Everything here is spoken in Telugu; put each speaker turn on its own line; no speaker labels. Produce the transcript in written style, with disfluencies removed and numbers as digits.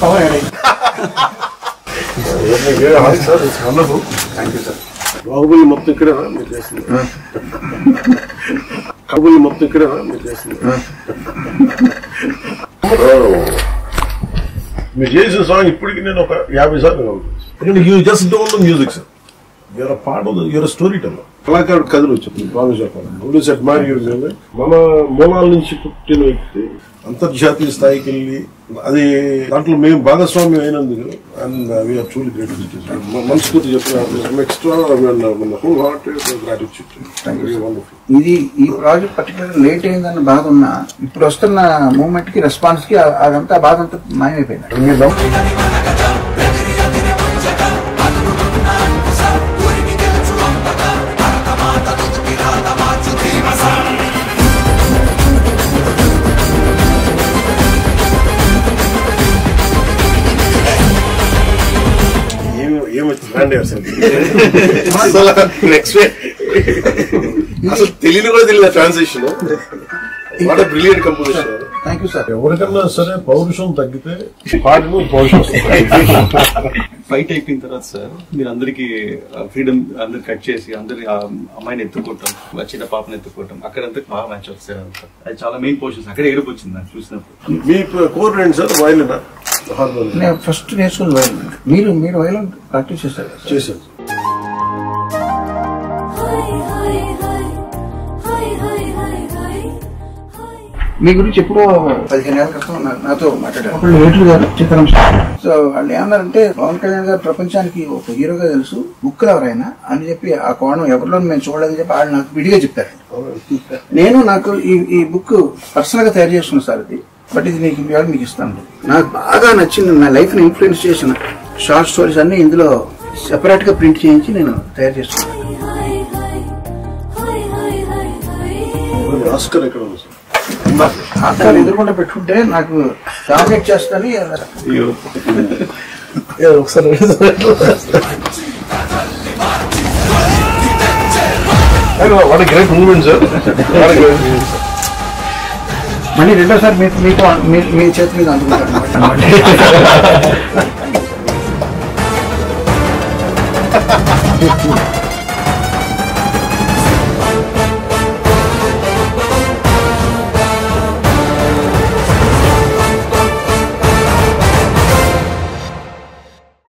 పవర్ యాడ్ అయింది. Thank you sir.
బాహుబలి మొత్తం ఇక్కడేనా మీరు చేస్తుంది? బాహుబలి మొత్తం ఇక్కడేనా మీరు చేస్తుంది? మీరు చేసిన సాంగ్ ఇప్పటికి నేను ఒక 50 సార్లు ఎందుకంటే you just don't know music sir. You're a part of your storyteller. కళాకారుడు కథలు వచ్చింది బాగా చెప్పాలి. మన మూలాల నుంచి పుట్టిన వ్యక్తి అంతర్జాతీయ స్థాయికి వెళ్ళి అది దాంట్లో మేము భాగస్వామ్యం అయినందుకు అండ్ వీఆర్ ట్రూలీ గ్రేట్ఫుల్. మనస్ఫూర్తి చెప్పిన ఎక్స్ట్రా హోల్ హార్టెడ్ గ్రాటిట్యూడ్.
ఇది ఈ ప్రాజెక్ట్ పర్టికులర్ లేట్ అయిందని బాధ ఉన్నా ఇప్పుడు వస్తున్న మూమెంట్ కి రెస్పాన్స్ కి అదంతా బాధ అంతా మాయమైపోయింది.
అసలు తెలియని కూడా తెలియదు transition. Brilliant composition.
Thank you sir.
ఎవరికన్నా సరే పౌరుషం తగ్గితే పాటలు పౌరుషం
ఫైట్ అయిపోయిన తర్వాత సార్ మీరు అందరికి ఫ్రీడమ్ అందరు కట్ చేసి అందరి అమ్మాయిని ఎత్తుకోవటం చిన్న పాపని ఎత్తుకోవటం అక్కడంతా బాగా మ్యాచ్ వస్తాయి. అది చాలా మెయిన్ పోర్షన్స్ అక్కడ ఏడుపు వచ్చింది నాకు చూసినప్పుడు.
మీ కోర్ ఏంటి సార్? వైలినా?
నేను ఫస్ట్ నేర్చుకుని వైలిన్. మీరు వైలిన్ ప్రాక్టీస్ చేశారు? మీ గురించి ఎప్పుడో 15 ఏళ్ల క్రితం నాతో మాట్లాడారు లేట్లు గారు చిత్రం. సో వాళ్ళు ఏమన్నారంటే పవన్ కళ్యాణ్ గారు ప్రపంచానికి ఒక హీరోగా తెలుసు, బుక్ ఎవరైనా అని చెప్పి ఆ కోణం ఎవరిలో మేము చూడలేదని చెప్పి వాళ్ళు నాకు విడిగా చెప్పారు. నేను నాకు ఈ బుక్ పర్సనల్ గా తయారు చేసుకున్నాను సార్. ఇది బట్ ఇది మీకు ఇస్తాను. నాకు బాగా నచ్చింది, నా లైఫ్ ని ఇన్ఫ్లుయెన్స్ చేసిన షార్ట్ స్టోరీస్ అన్ని ఇందులో సెపరేట్ గా ప్రింట్ చేయించి నేను తయారు చేసుకున్నాను. ఆస్కార్ ఎదురుకుండా పెట్టుకుంటే నాకు డామినేట్ చేస్తాను. మళ్ళీ రెండోసారి మీ చేతి మీద అందుకుంటాను.